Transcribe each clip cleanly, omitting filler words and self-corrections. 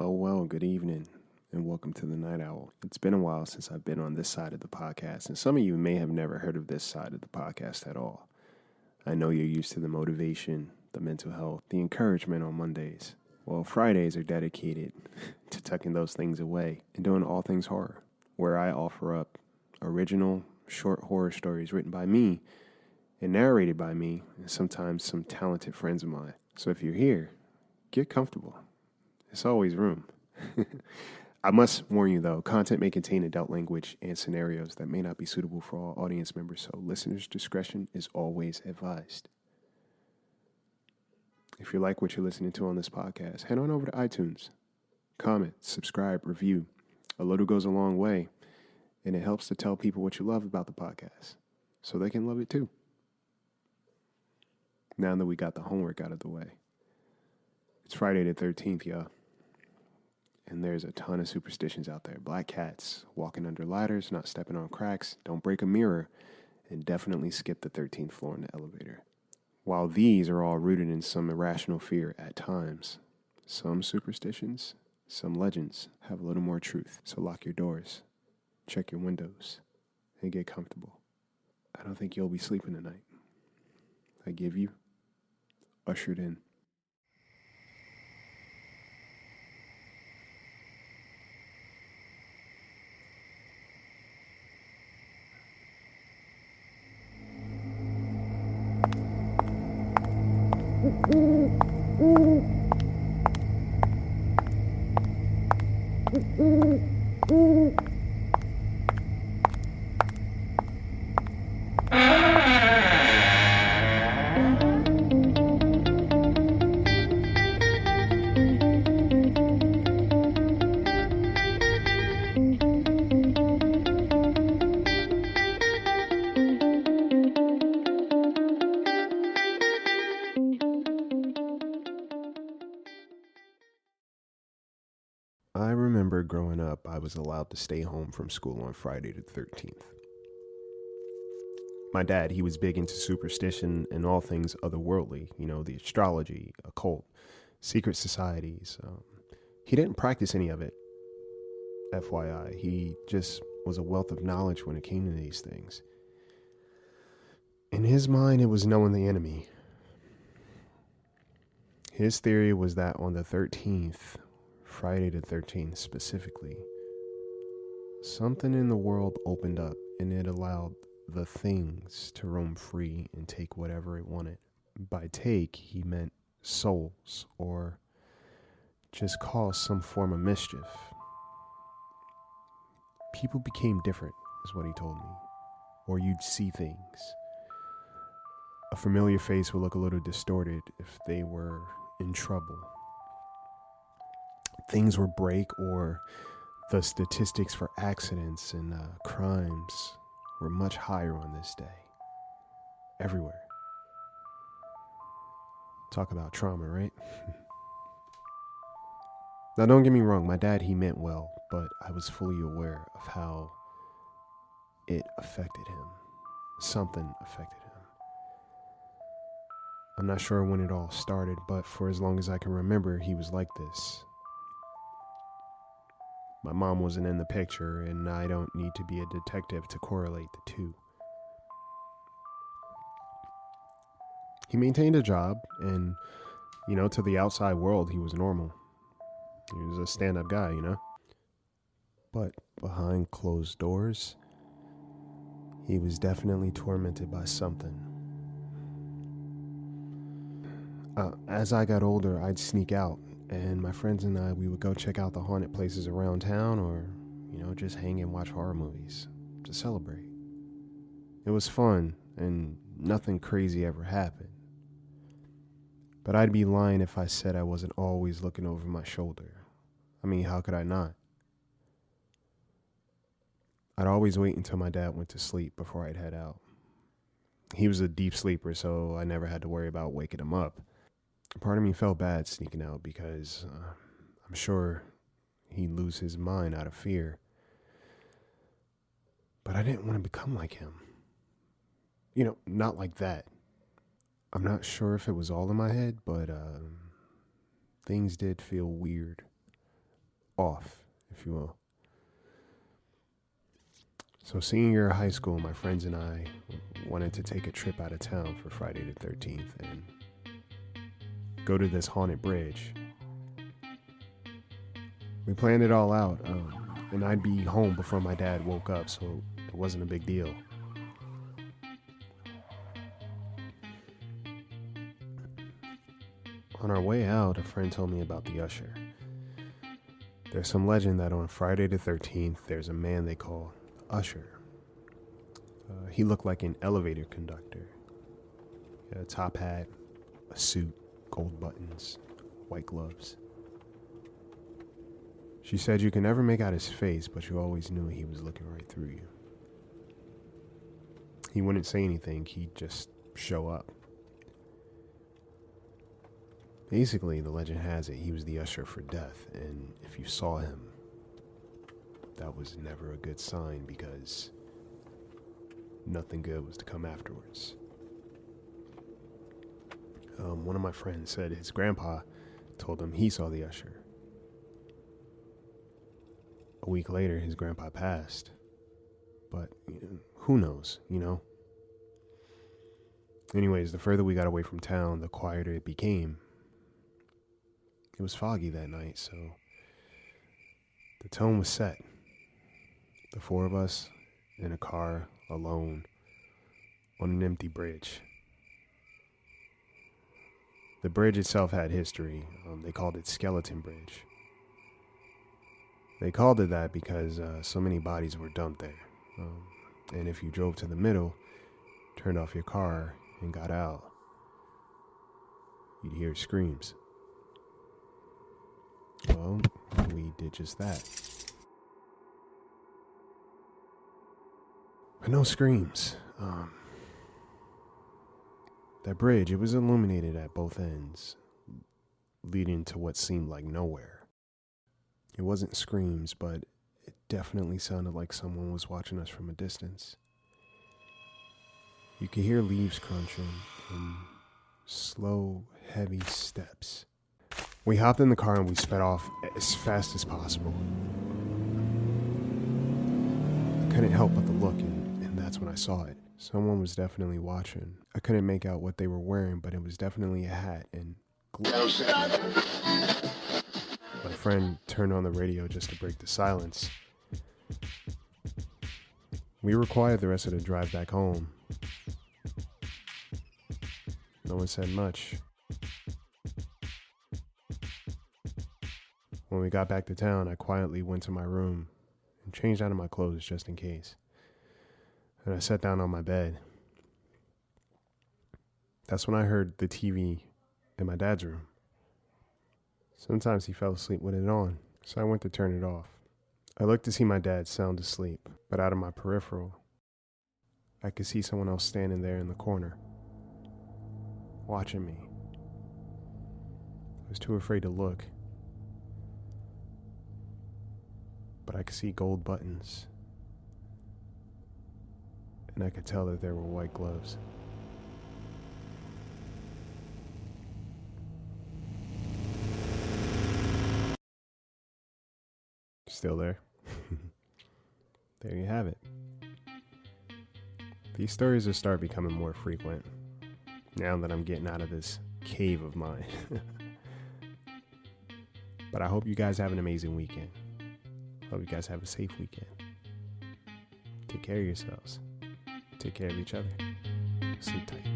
Well, good evening, and welcome to the Night Owl. It's been a while since I've been on this side of the podcast, and some of you may have never heard of this side of the podcast at all. I know you're used to the motivation, the mental health, the encouragement on Mondays. Well, Fridays are dedicated to tucking those things away and doing all things horror, where I offer up original, short horror stories written by me and narrated by me, and sometimes some talented friends of mine. So if you're here, get comfortable. There's always room. I must warn you, though, content may contain adult language and scenarios that may not be suitable for all audience members, so listeners' discretion is always advised. If you like what you're listening to on this podcast, head on over to iTunes. Comment, subscribe, review. A little goes a long way, and it helps to tell people what you love about the podcast, so they can love it too. Now that we got the homework out of the way, it's Friday the 13th, y'all. And there's a ton of superstitions out there. Black cats, walking under ladders, not stepping on cracks, don't break a mirror, and definitely skip the 13th floor in the elevator. While these are all rooted in some irrational fear at times, some superstitions, some legends have a little more truth. So lock your doors, check your windows, and get comfortable. I don't think you'll be sleeping tonight. I give you Ushered in. I remember growing up, I was allowed to stay home from school on Friday the 13th. My dad, he was big into superstition and all things otherworldly, the astrology, occult, secret societies. He didn't practice any of it, FYI. He just was a wealth of knowledge when it came to these things. In his mind, it was knowing the enemy. His theory was that on the 13th, Friday the 13th specifically, something in the world opened up and it allowed the things to roam free and take whatever it wanted. By take, he meant souls or just cause some form of mischief. People became different, is what he told me. Or you'd see things. A familiar face would look a little distorted if they were in trouble. Things would break, or the statistics for accidents and crimes were much higher on this day. Everywhere. Talk about trauma, right? Now, don't get me wrong. My dad, he meant well, but I was fully aware of how it affected him. Something affected him. I'm not sure when it all started, but for as long as I can remember, he was like this. My mom wasn't in the picture, and I don't need to be a detective to correlate the two. He maintained a job, and, to the outside world, he was normal. He was a stand-up guy, But behind closed doors, he was definitely tormented by something. As I got older, I'd sneak out, and my friends and I, we would go check out the haunted places around town or, just hang and watch horror movies to celebrate. It was fun, and nothing crazy ever happened. But I'd be lying if I said I wasn't always looking over my shoulder. I mean, how could I not? I'd always wait until my dad went to sleep before I'd head out. He was a deep sleeper, so I never had to worry about waking him up. Part of me felt bad sneaking out because I'm sure he'd lose his mind out of fear. But I didn't want to become like him. Not like that. I'm not sure if it was all in my head, but things did feel weird. off, if you will. So senior year of high school, my friends and I wanted to take a trip out of town for Friday the 13th and go to this haunted bridge. We planned it all out, and I'd be home before my dad woke up, so it wasn't a big deal. On our way out, a friend told me about the Usher. There's some legend that on Friday the 13th, there's a man they call Usher. He looked like an elevator conductor. He had a top hat, a suit, gold buttons, white gloves. She said you could never make out his face, but you always knew he was looking right through you. He wouldn't say anything, he'd just show up. Basically, the legend has it, he was the usher for death, and if you saw him, that was never a good sign because nothing good was to come afterwards. One of my friends said his grandpa told him he saw the usher. A week later, his grandpa passed, but who knows, Anyways, the further we got away from town, the quieter it became. It was foggy that night, so the tone was set. The four of us in a car, alone, on an empty bridge. The bridge itself had history. They called it Skeleton Bridge. They called it that because so many bodies were dumped there. And if you drove to the middle, turned off your car, and got out, you'd hear screams. Well, we did just that. But no screams. That bridge, it was illuminated at both ends, leading to what seemed like nowhere. It wasn't screams, but it definitely sounded like someone was watching us from a distance. You could hear leaves crunching and slow, heavy steps. We hopped in the car and we sped off as fast as possible. I couldn't help but to look, and that's when I saw it. Someone was definitely watching. I couldn't make out what they were wearing, but it was definitely a hat and gloves. My friend turned on the radio just to break the silence. We were quiet the rest of the drive back home. No one said much. When we got back to town, I quietly went to my room and changed out of my clothes just in case. And I sat down on my bed. That's when I heard the TV in my dad's room. Sometimes he fell asleep with it on, so I went to turn it off. I looked to see my dad sound asleep, but out of my peripheral, I could see someone else standing there in the corner, watching me. I was too afraid to look, but I could see gold buttons, and I could tell that there were white gloves. Still there? There you have it. These stories will start becoming more frequent now that I'm getting out of this cave of mine. But I hope you guys have an amazing weekend. Hope you guys have a safe weekend. Take care of yourselves. Take care of each other. Sleep tight.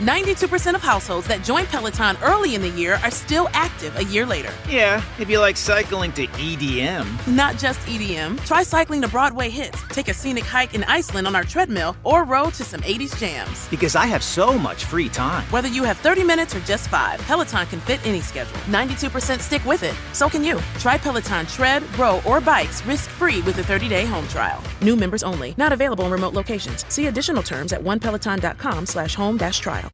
92% of households that join Peloton early in the year are still active a year later. Yeah, if you like cycling to EDM. Not just EDM. Try cycling to Broadway hits, take a scenic hike in Iceland on our treadmill, or row to some 80s jams. Because I have so much free time. Whether you have 30 minutes or just 5, Peloton can fit any schedule. 92% stick with it. So can you. Try Peloton tread, row, or bikes risk-free with a 30-day home trial. New members only. Not available in remote locations. See additional terms at onepeloton.com/home-trial.